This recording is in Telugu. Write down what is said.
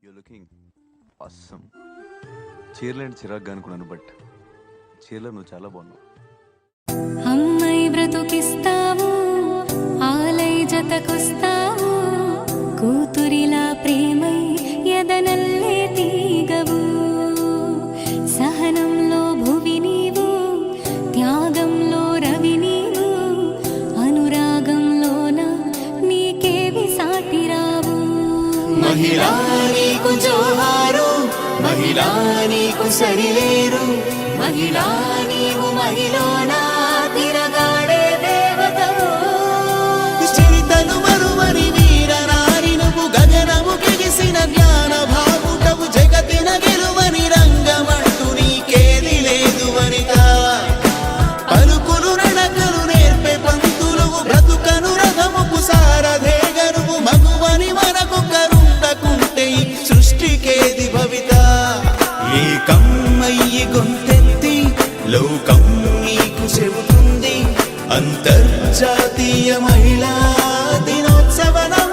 You're looking awesome. చీరలేంటి చిరాగ్గా అనుకున్నాను, బట్ చీరలో నువ్వు చాలా బాగున్నావు. అమ్మై బ్రతుకిస్తావు, ఆలై జతకొస్తావు, కూతురిలా ప్రేమై ఎదనల్లే తీగవు. సహనంలో భువి నీవు, త్యాగంలో రవి నీవు, అనురాగంలోన నీకేవి సాటిరావు. మహిళా నీకు జోహారు, మహిళా నీకు సరిలేరు, మహిళా నీవు మహిళనా తిరగాడే దేవతవు. చరితను మరువని వీర నారి నువ్వు, గగనము కెగిసిన జ్ఞాన భావుటవు, జగతిన గెలువని రంగమంటూ నీకేది లేదు వనిత. పలుకులు నడకలు నేర్పే పంతులువు, బ్రతుకను రథముకు సారథేగనువు, మగువని మనకు కరుండకుంటే ఈ సృష్టికేది భవిత. ఏ కమ్మయ్యి గొంతెత్తి లోకం నీకు చెబుతుంది, అంతర్జాతీయ మహిళా దినోత్సవ నమ